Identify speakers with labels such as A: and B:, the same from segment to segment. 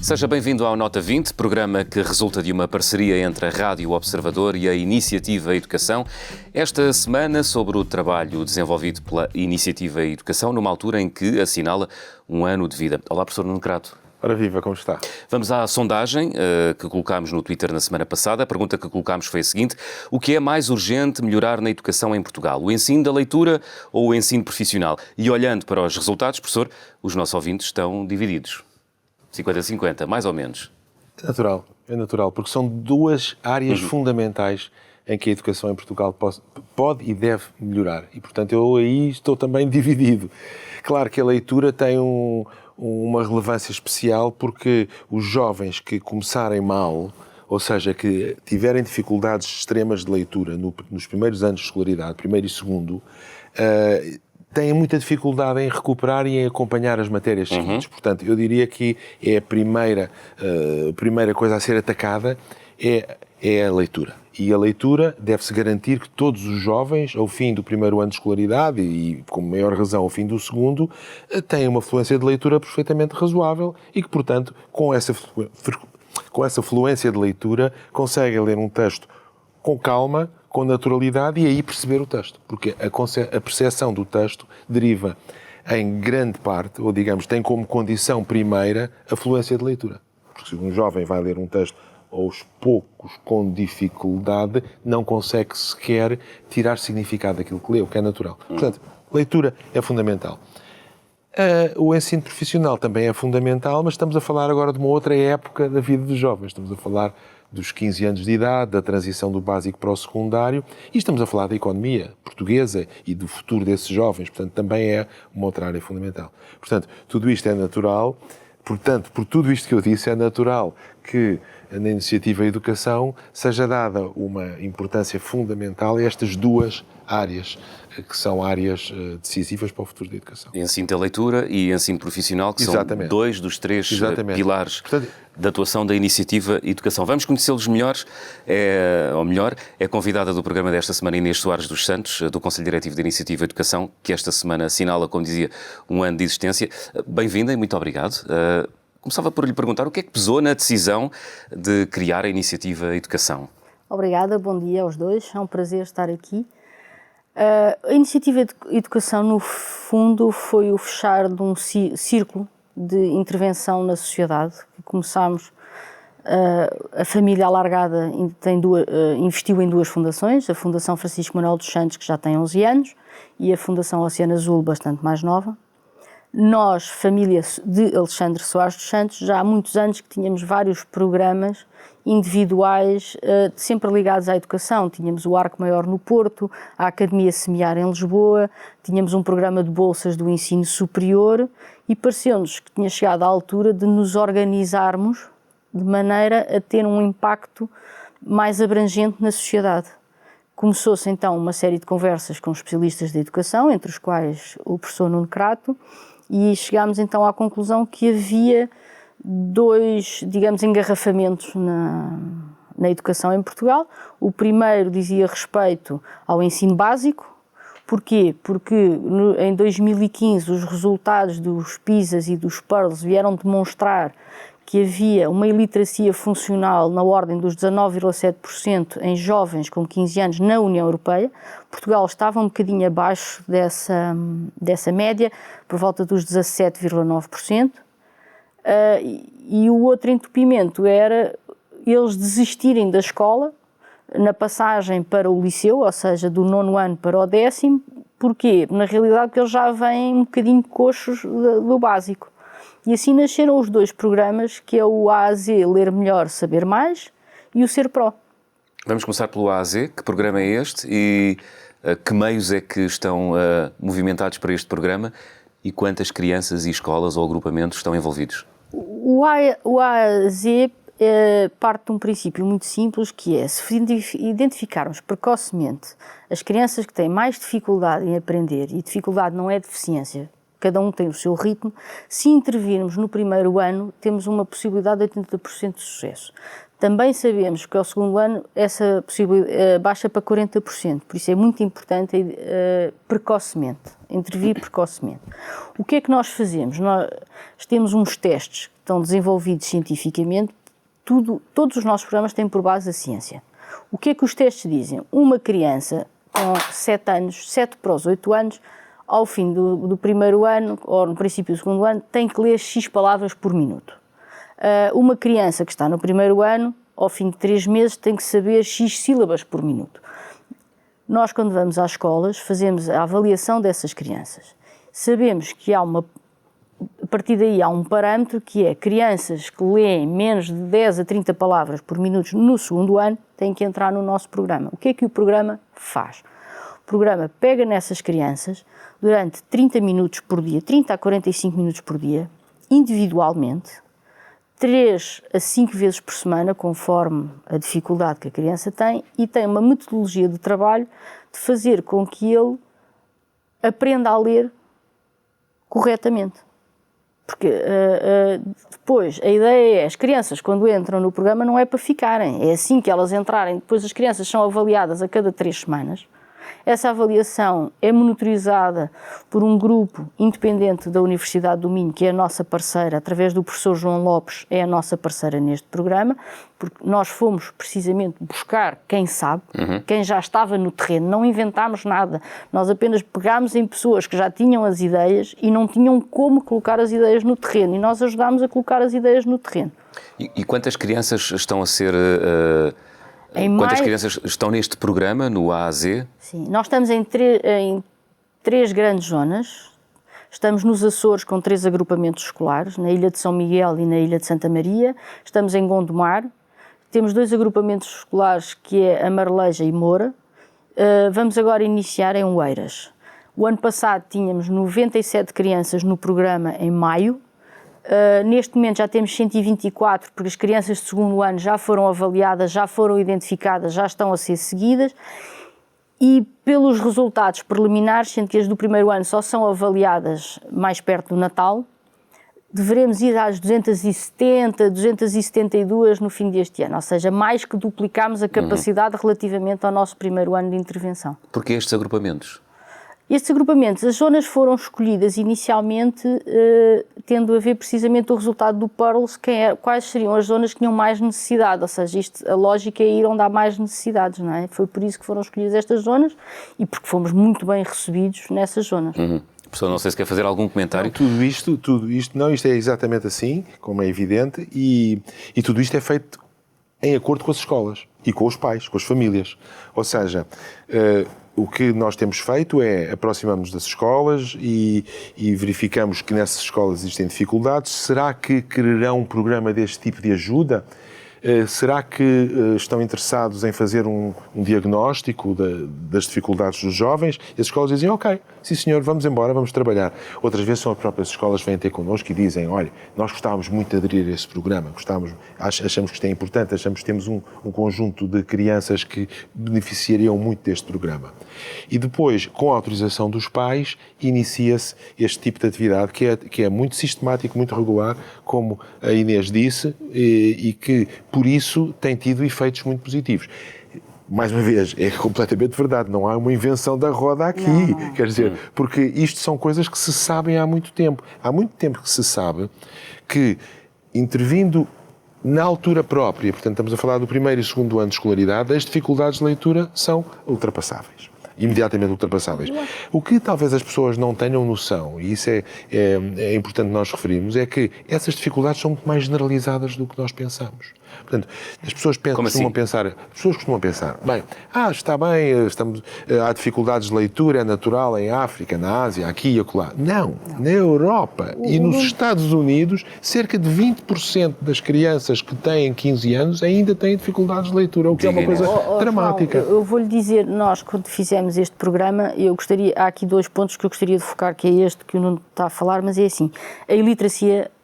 A: Seja bem-vindo ao Nota 20, programa que resulta de uma parceria entre a Rádio Observador e a Iniciativa Educação. Esta semana sobre o trabalho desenvolvido pela Iniciativa Educação, numa altura em que assinala um ano de vida. Olá, professor Nuno Crato.
B: Ora viva, como está?
A: Vamos à sondagem que colocámos no Twitter na semana passada. A pergunta que colocámos foi a seguinte: o que é mais urgente melhorar na educação em Portugal? O ensino da leitura ou o ensino profissional? E olhando para os resultados, professor, os nossos ouvintes estão divididos. 50-50, mais ou menos.
B: É natural, porque são duas áreas fundamentais em que a educação em Portugal pode e deve melhorar. E, portanto, eu aí estou também dividido. Claro que a leitura tem uma relevância especial porque os jovens que começarem mal, ou seja, que tiverem dificuldades extremas de leitura nos primeiros anos de escolaridade, primeiro e segundo, têm muita dificuldade em recuperar e em acompanhar as matérias seguintes. Portanto, eu diria que é a primeira coisa a ser atacada é a leitura. E a leitura deve-se garantir que todos os jovens, ao fim do primeiro ano de escolaridade e, com maior razão, ao fim do segundo, têm uma fluência de leitura perfeitamente razoável e que, portanto, com essa fluência de leitura, conseguem ler um texto com calma, com naturalidade e aí perceber o texto. Porque a percepção do texto deriva em grande parte, ou digamos, tem como condição primeira a fluência de leitura. Porque se um jovem vai ler um texto aos poucos, com dificuldade, não consegue sequer tirar significado daquilo que lê, o que é natural. Portanto, leitura é fundamental. O ensino profissional também é fundamental, mas estamos a falar agora de uma outra época da vida dos jovens. Estamos a falar dos 15 anos de idade, da transição do básico para o secundário, e estamos a falar da economia portuguesa e do futuro desses jovens. Portanto, também é uma outra área fundamental. Portanto, tudo isto é natural. Portanto, por tudo isto que eu disse, é natural que na Iniciativa Educação seja dada uma importância fundamental a estas duas áreas, que são áreas decisivas para o futuro da educação.
A: Ensino da leitura e ensino profissional, que
B: Exatamente.
A: são dois dos três pilares da atuação da Iniciativa Educação. Vamos conhecê-los melhor. É convidada do programa desta semana Inês Soares dos Santos, do Conselho Diretivo da Iniciativa Educação, que esta semana assinala, como dizia, um ano de existência. Bem-vinda e muito obrigado. Começava por lhe perguntar o que é que pesou na decisão de criar a Iniciativa Educação.
C: Obrigada, bom dia aos dois, é um prazer estar aqui. A Iniciativa Educação, no fundo, foi o fechar de um círculo de intervenção na sociedade. Começámos, a família alargada investiu em duas fundações, a Fundação Francisco Manuel dos Santos, que já tem 11 anos, e a Fundação Oceano Azul, bastante mais nova. Nós, família de Alexandre Soares dos Santos, já há muitos anos que tínhamos vários programas individuais sempre ligados à educação. Tínhamos o Arco Maior no Porto, a Academia Semear em Lisboa, tínhamos um programa de bolsas do ensino superior e pareceu-nos que tinha chegado a altura de nos organizarmos de maneira a ter um impacto mais abrangente na sociedade. Começou-se então uma série de conversas com especialistas da educação, entre os quais o professor Nuno Crato, e chegámos então à conclusão que havia dois, digamos, engarrafamentos na educação em Portugal. O primeiro dizia respeito ao ensino básico. Porquê? Porque em 2015 os resultados dos PISA e dos PIRLS vieram demonstrar que havia uma iliteracia funcional na ordem dos 19,7% em jovens com 15 anos na União Europeia. Portugal estava um bocadinho abaixo dessa média, por volta dos 17,9%. E o outro entupimento era eles desistirem da escola na passagem para o liceu, ou seja, do 9º ano para o 10º. Porquê? Na realidade, porque eles já vêm um bocadinho coxos do básico. E assim nasceram os dois programas, que é o A a Z, Ler Melhor, Saber Mais, e o Ser Pro.
A: Vamos começar pelo A a Z. Que programa é este e que meios é que estão movimentados para este programa e quantas crianças e escolas ou agrupamentos estão envolvidos?
C: O A a Z parte de um princípio muito simples, que é, se identificarmos precocemente as crianças que têm mais dificuldade em aprender, e dificuldade não é deficiência, cada um tem o seu ritmo, se intervirmos no primeiro ano, temos uma possibilidade de 80% de sucesso. Também sabemos que ao segundo ano essa possibilidade baixa para 40%, por isso é muito importante intervir precocemente. O que é que nós fazemos? Nós temos uns testes que estão desenvolvidos cientificamente, todos os nossos programas têm por base a ciência. O que é que os testes dizem? Uma criança com 7 anos, 7 para os 8 anos, ao fim do primeiro ano, ou no princípio do segundo ano, tem que ler X palavras por minuto. Uma criança que está no primeiro ano, ao fim de 3 meses, tem que saber X sílabas por minuto. Nós, quando vamos às escolas, fazemos a avaliação dessas crianças. Sabemos que a partir daí há um parâmetro que é crianças que leem menos de 10 a 30 palavras por minuto no segundo ano têm que entrar no nosso programa. O que é que o programa faz? O programa pega nessas crianças durante 30 minutos por dia, 30 a 45 minutos por dia, individualmente, 3 a 5 vezes por semana, conforme a dificuldade que a criança tem, e tem uma metodologia de trabalho de fazer com que ele aprenda a ler corretamente. Porque depois a ideia é, as crianças quando entram no programa não é para ficarem, é assim que elas entrarem, depois as crianças são avaliadas a cada 3 semanas. Essa avaliação é monitorizada por um grupo independente da Universidade do Minho, que é a nossa parceira, através do professor João Lopes, é a nossa parceira neste programa, porque nós fomos precisamente buscar quem sabe, quem já estava no terreno, não inventámos nada, nós apenas pegámos em pessoas que já tinham as ideias e não tinham como colocar as ideias no terreno, e nós ajudámos a colocar as ideias no terreno.
A: E quantas crianças estão a ser... Quantas crianças estão neste programa, no A a Z?
C: Sim, nós estamos em 3 grandes zonas. Estamos nos Açores com 3 agrupamentos escolares, na Ilha de São Miguel e na Ilha de Santa Maria. Estamos em Gondomar. Temos 2 agrupamentos escolares, que é a Marleja e Moura. Vamos agora iniciar em Oeiras. O ano passado tínhamos 97 crianças no programa em maio. Neste momento já temos 124, porque as crianças de segundo ano já foram avaliadas, já foram identificadas, já estão a ser seguidas, e pelos resultados preliminares, sendo que as do primeiro ano só são avaliadas mais perto do Natal, deveremos ir às 270, 272 no fim deste ano, ou seja, mais que duplicamos a capacidade relativamente ao nosso primeiro ano de intervenção.
A: Porquê estes agrupamentos?
C: Estes agrupamentos, as zonas foram escolhidas inicialmente tendo a ver precisamente o resultado do PIRLS, quais seriam as zonas que tinham mais necessidade, ou seja, a lógica é ir onde há mais necessidades, não é? Foi por isso que foram escolhidas estas zonas e porque fomos muito bem recebidos nessas zonas.
A: Professor, não sei se quer fazer algum comentário.
B: Não, isto é exatamente assim, como é evidente, e tudo isto é feito em acordo com as escolas e com os pais, com as famílias. Ou seja, o que nós temos feito é aproximamos das escolas e verificamos que nessas escolas existem dificuldades. Será que quererão um programa deste tipo de ajuda? Será que estão interessados em fazer um diagnóstico das dificuldades dos jovens? E as escolas dizem, ok, sim senhor, vamos embora, vamos trabalhar. Outras vezes são as próprias escolas que vêm ter connosco e dizem, olha, nós gostávamos muito de aderir a esse programa, achamos que isto é importante, achamos que temos um conjunto de crianças que beneficiariam muito deste programa. E depois, com a autorização dos pais, inicia-se este tipo de atividade que é muito sistemático, muito regular, como a Inês disse, e que por isso tem tido efeitos muito positivos. Mais uma vez, é completamente verdade, não há uma invenção da roda aqui, não. Quer dizer, porque isto são coisas que se sabem há muito tempo. Há muito tempo que se sabe que, intervindo na altura própria, portanto estamos a falar do primeiro e segundo ano de escolaridade, as dificuldades de leitura são ultrapassáveis. Imediatamente ultrapassáveis. O que talvez as pessoas não tenham noção, e isso é importante nós referirmos, é que essas dificuldades são muito mais generalizadas do que nós pensamos. Portanto, as pessoas costumam pensar, bem, está bem, há dificuldades de leitura, é natural em África, na Ásia, aqui e acolá. Não, na Europa e nos Estados Unidos, cerca de 20% das crianças que têm 15 anos ainda têm dificuldades de leitura, o que é uma coisa dramática.
C: João, eu vou-lhe dizer, nós quando fizemos este programa, há aqui 2 pontos que eu gostaria de focar, que é este que o Nuno está a falar, mas é assim,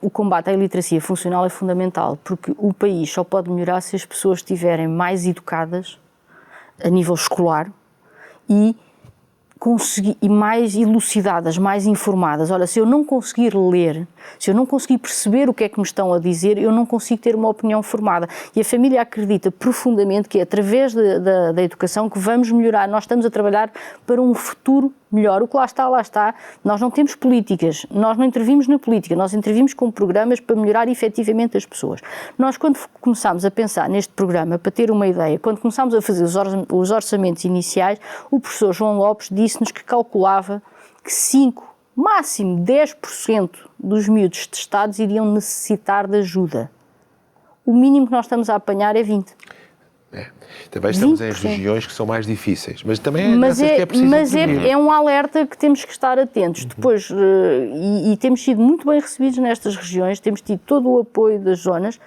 C: o combate à iliteracia funcional é fundamental, porque o país só pode melhorar se as pessoas estiverem mais educadas a nível escolar e e mais elucidadas, mais informadas. Olha, se eu não conseguir ler, se eu não conseguir perceber o que é que me estão a dizer, eu não consigo ter uma opinião formada. E a família acredita profundamente que é através da educação que vamos melhorar. Nós estamos a trabalhar para um futuro melhor. O que lá está. Nós não temos políticas, nós não intervimos na política, nós intervimos com programas para melhorar efetivamente as pessoas. Nós, quando começámos a pensar neste programa, para ter uma ideia, quando começámos a fazer os orçamentos iniciais, o professor João Lopes disse-nos que calculava que 5%, máximo 10% dos miúdos testados iriam necessitar de ajuda. O mínimo que nós estamos a apanhar é 20%.
B: Também estamos 20%. Em regiões que são mais difíceis, mas também que é preciso
C: mas é um alerta que temos que estar atentos. Depois, e temos sido muito bem recebidos nestas regiões, temos tido todo o apoio das zonas.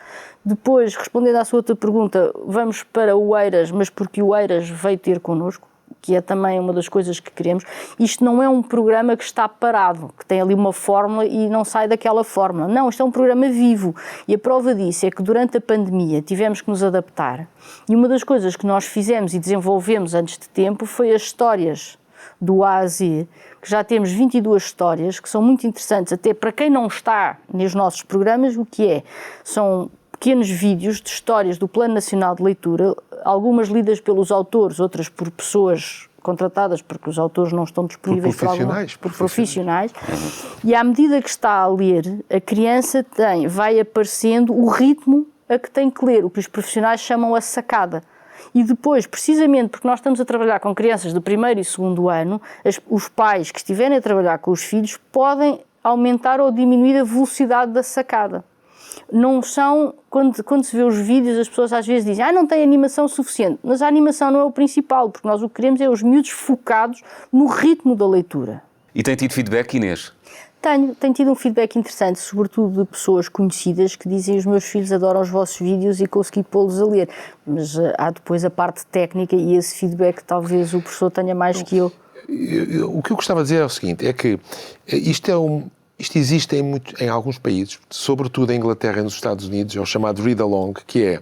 C: Depois, respondendo à sua outra pergunta, vamos para o Eiras, mas porque o Eiras veio ter connosco, que é também uma das coisas que queremos. Isto não é um programa que está parado, que tem ali uma fórmula e não sai daquela fórmula. Não, isto é um programa vivo. E a prova disso é que durante a pandemia tivemos que nos adaptar. E uma das coisas que nós fizemos e desenvolvemos antes de tempo foi as histórias do A a Z, que já temos 22 histórias, que são muito interessantes, até para quem não está nos nossos programas, o que é? São pequenos vídeos de histórias do Plano Nacional de Leitura, algumas lidas pelos autores, outras por pessoas contratadas, porque os autores não estão disponíveis por profissionais. E à medida que está a ler, a criança vai aparecendo o ritmo a que tem que ler, o que os profissionais chamam a sacada. E depois, precisamente porque nós estamos a trabalhar com crianças do 1º e 2º ano, os pais que estiverem a trabalhar com os filhos podem aumentar ou diminuir a velocidade da sacada. Não são, quando se vê os vídeos, as pessoas às vezes dizem não tem animação suficiente, mas a animação não é o principal, porque nós o que queremos é os miúdos focados no ritmo da leitura.
A: E tem tido feedback, Inês?
C: Tenho tido um feedback interessante, sobretudo de pessoas conhecidas que dizem os meus filhos adoram os vossos vídeos e consegui pô-los a ler, mas há depois a parte técnica e esse feedback talvez o professor tenha mais que eu.
B: O que eu gostava de dizer é o seguinte, é que isto existe em alguns países, sobretudo em Inglaterra e nos Estados Unidos, é o chamado read-along, que é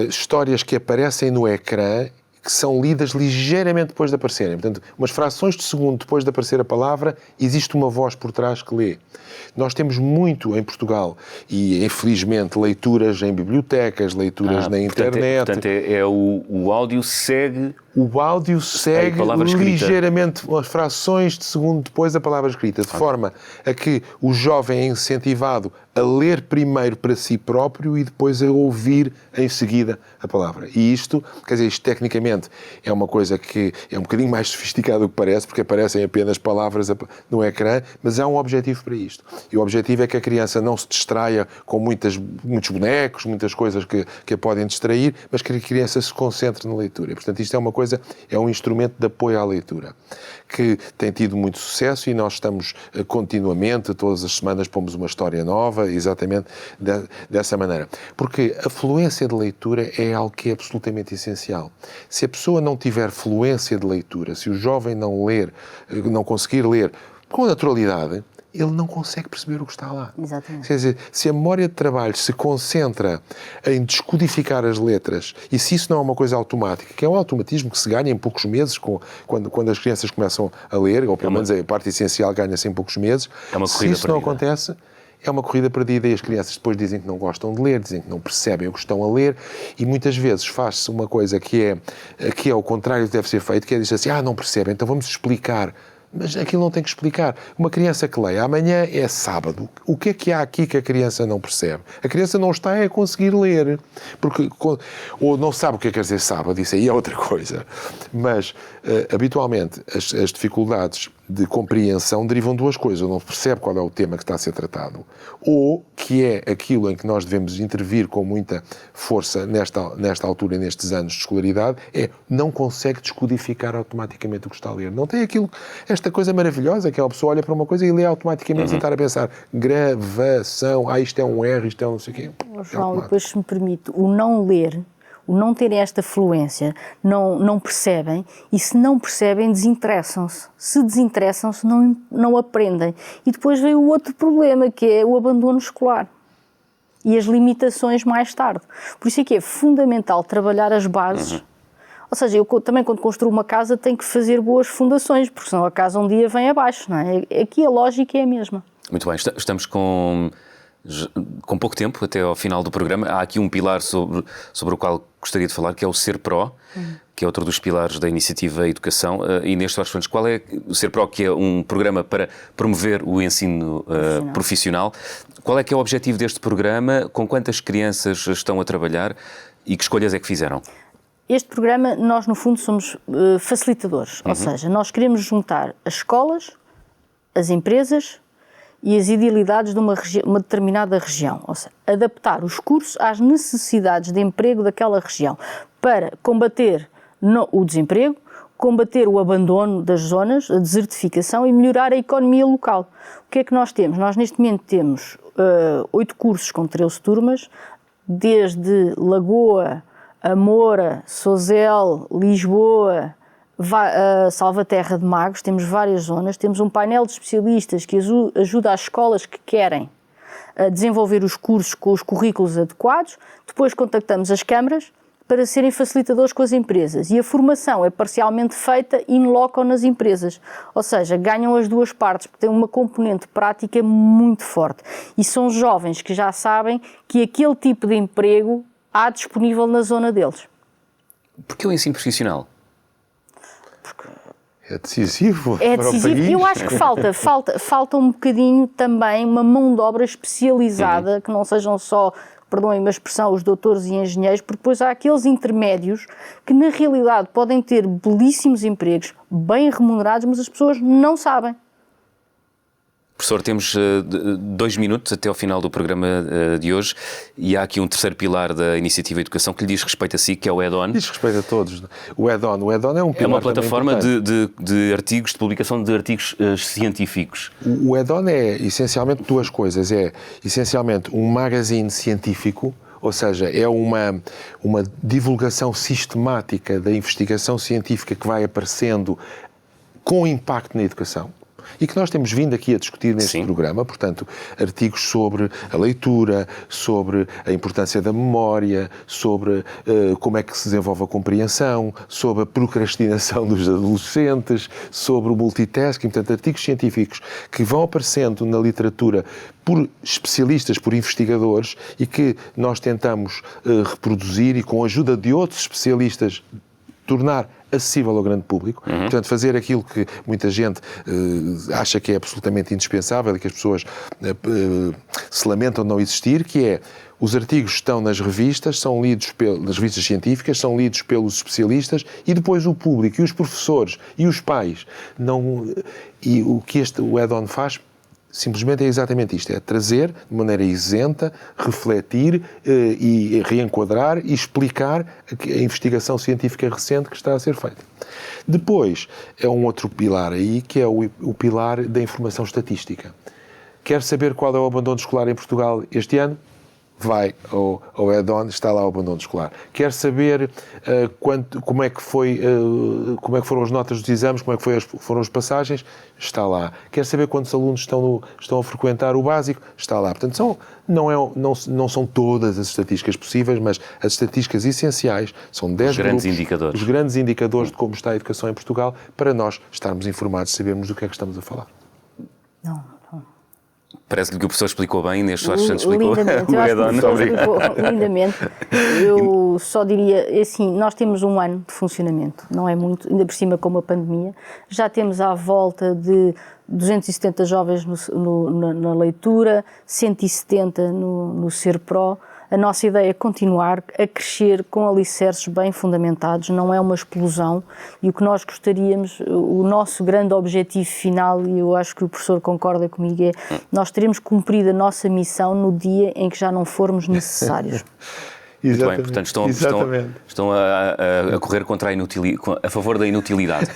B: histórias que aparecem no ecrã que são lidas ligeiramente depois de aparecerem. Portanto, umas frações de segundo depois de aparecer a palavra, existe uma voz por trás que lê. Nós temos muito em Portugal, e infelizmente leituras em bibliotecas, leituras na internet.
A: Portanto, o áudio segue...
B: O áudio segue ligeiramente as frações de segundo depois da palavra escrita, de forma a que o jovem é incentivado a ler primeiro para si próprio e depois a ouvir em seguida a palavra. E isto, quer dizer, isto tecnicamente é uma coisa que é um bocadinho mais sofisticado do que parece, porque aparecem apenas palavras no ecrã, mas há um objetivo para isto. E o objetivo é que a criança não se distraia com muitos bonecos, muitas coisas que a podem distrair, mas que a criança se concentre na leitura. E, portanto, isto é um instrumento de apoio à leitura, que tem tido muito sucesso e nós estamos continuamente, todas as semanas pomos uma história nova, exatamente dessa maneira. Porque a fluência de leitura é algo que é absolutamente essencial. Se a pessoa não tiver fluência de leitura, se o jovem não conseguir ler com naturalidade, ele não consegue perceber o que está lá.
C: Exatamente.
B: Quer dizer, se a memória de trabalho se concentra em descodificar as letras, e se isso não é uma coisa automática, que é um automatismo que se ganha em poucos meses, quando as crianças começam a ler, ou pelo menos a parte essencial ganha-se em poucos meses, se isso não acontece, é uma corrida perdida e as crianças depois dizem que não gostam de ler, dizem que não percebem o que estão a ler e muitas vezes faz-se uma coisa que é o contrário que deve ser feito, que é dizer assim, não percebem, então vamos explicar. Mas aquilo não tem que explicar. Uma criança que lê, amanhã é sábado. O que é há aqui que a criança não percebe? A criança não está a conseguir ler. Ou não sabe o que quer dizer sábado, isso aí é outra coisa. Mas, habitualmente, as dificuldades de compreensão derivam de duas coisas. Ou não percebe qual é o tema que está a ser tratado, ou que é aquilo em que nós devemos intervir com muita força nesta altura, nestes anos de escolaridade, não consegue descodificar automaticamente o que está a ler. Não tem esta coisa maravilhosa que a pessoa olha para uma coisa e lê automaticamente sem estar a pensar gravação, isto é um R, isto é um não sei o quê.
C: João, depois se me permite, o não ler, o não terem esta fluência, não percebem, e se não percebem, desinteressam-se. Se desinteressam-se, não aprendem. E depois vem o outro problema, que é o abandono escolar e as limitações mais tarde. Por isso é que é fundamental trabalhar as bases. Ou seja, eu também quando construo uma casa tenho que fazer boas fundações, porque senão a casa um dia vem abaixo, não é? Aqui a lógica é a mesma.
A: Muito bem, estamos com pouco tempo até ao final do programa. Há aqui um pilar sobre o qual gostaria de falar, que é o Ser Pro, que é outro dos pilares da iniciativa Educação. Inês Soares Fontes, qual é o Ser Pro, que é um programa para promover o ensino profissional? Qual é que é o objetivo deste programa? Com quantas crianças estão a trabalhar e que escolhas é que fizeram?
C: Este programa, nós no fundo somos facilitadores, ou seja, nós queremos juntar as escolas, as empresas e as idealidades de uma determinada região, ou seja, adaptar os cursos às necessidades de emprego daquela região para combater o desemprego, combater o abandono das zonas, a desertificação e melhorar a economia local. O que é que nós temos? Nós neste momento temos 8 cursos com 13 turmas, desde Lagoa, Amora, Sozel, Lisboa, Salvaterra de Magos, temos várias zonas, temos um painel de especialistas que ajuda as escolas que querem a desenvolver os cursos com os currículos adequados, depois contactamos as câmaras para serem facilitadores com as empresas e a formação é parcialmente feita in loco nas empresas, ou seja, ganham as duas partes porque tem uma componente prática muito forte e são jovens que já sabem que aquele tipo de emprego há disponível na zona deles.
A: Porquê o ensino profissional?
B: É decisivo.
C: É decisivo. Eu acho que falta um bocadinho também uma mão de obra especializada, que não sejam só, perdoem-me a expressão, os doutores e engenheiros, porque depois há aqueles intermédios que na realidade podem ter belíssimos empregos, bem remunerados, mas as pessoas não sabem.
A: Professor, temos 2 minutos até ao final do programa de hoje e há aqui um terceiro pilar da Iniciativa Educação que lhe diz respeito a si, que é o Add-on.
B: Diz respeito a todos. O Add-on é um pilar.
A: É uma plataforma de artigos, de publicação de artigos científicos.
B: O Add-on é essencialmente duas coisas. É essencialmente um magazine científico, ou seja, é uma divulgação sistemática da investigação científica que vai aparecendo com impacto na educação. E que nós temos vindo aqui a discutir neste programa, portanto, artigos sobre a leitura, sobre a importância da memória, sobre como é que se desenvolve a compreensão, sobre a procrastinação dos adolescentes, sobre o multitasking, portanto, artigos científicos que vão aparecendo na literatura por especialistas, por investigadores e que nós tentamos reproduzir e com a ajuda de outros especialistas tornar acessível ao grande público, portanto fazer aquilo que muita gente acha que é absolutamente indispensável e que as pessoas se lamentam de não existir, que é os artigos estão nas revistas, são lidos nas revistas científicas, são lidos pelos especialistas e depois o público e os professores e os pais. E o que o Add-on faz simplesmente é exatamente isto, é trazer de maneira isenta, refletir e reenquadrar e explicar a investigação científica recente que está a ser feita. Depois, é um outro pilar aí, que é o pilar da informação estatística. Quer saber qual é o abandono escolar em Portugal este ano? Vai ao Add-on, está lá o abandono escolar. Quer saber como é que foram as notas dos exames, como é que foram as passagens? Está lá. Quer saber quantos alunos estão a frequentar o básico? Está lá. Portanto, não são todas as estatísticas possíveis, mas as estatísticas essenciais são 10
A: grandes
B: grupos,
A: indicadores.
B: Os grandes indicadores de como está a educação em Portugal, para nós estarmos informados, sabermos do que é que estamos a falar.
A: Parece-lhe que o professor explicou bem, Inês Soares Santos explicou.
C: Lindamente, eu acho que o professor explicou lindamente. Eu só diria, assim, nós temos um ano de funcionamento, não é muito, ainda por cima com a pandemia, já temos à volta de 270 jovens na leitura, 170 no Ser Pro. A nossa ideia é continuar a crescer com alicerces bem fundamentados, não é uma explosão, e o que nós gostaríamos, o nosso grande objetivo final, e eu acho que o professor concorda comigo, é nós teremos cumprido a nossa missão no dia em que já não formos necessários.
A: Muito bem, portanto estão a correr a favor da inutilidade.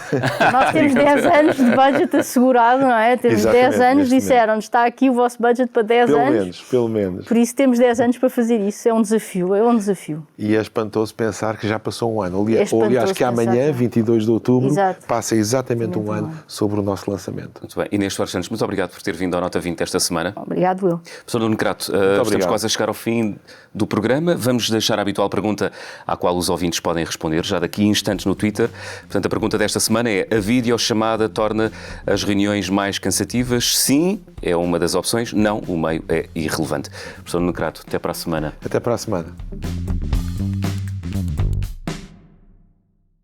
C: Nós temos 10 anos de budget assegurado, não é? Temos 10 anos, disseram-nos, está aqui o vosso budget para 10 anos.
B: Pelo menos.
C: Por isso temos 10 anos para fazer isso, é um desafio.
B: E é espantoso pensar que já passou um ano. Aliás, que amanhã, 22 de outubro, passa exatamente um ano sobre o nosso lançamento.
A: Muito bem. Inês Soares Santos, muito obrigado por ter vindo ao Nota 20 esta semana.
C: Obrigado, eu.
A: Professor Nuno Crato, estamos quase a chegar ao fim do programa. Vamos deixar a habitual pergunta à qual os ouvintes podem responder já daqui a instantes no Twitter. Portanto, a pergunta desta semana é: a videochamada torna as reuniões mais cansativas? Sim, é uma das opções. Não, o meio é irrelevante. Professor Nuno Crato, até para a semana.
B: Até para a semana.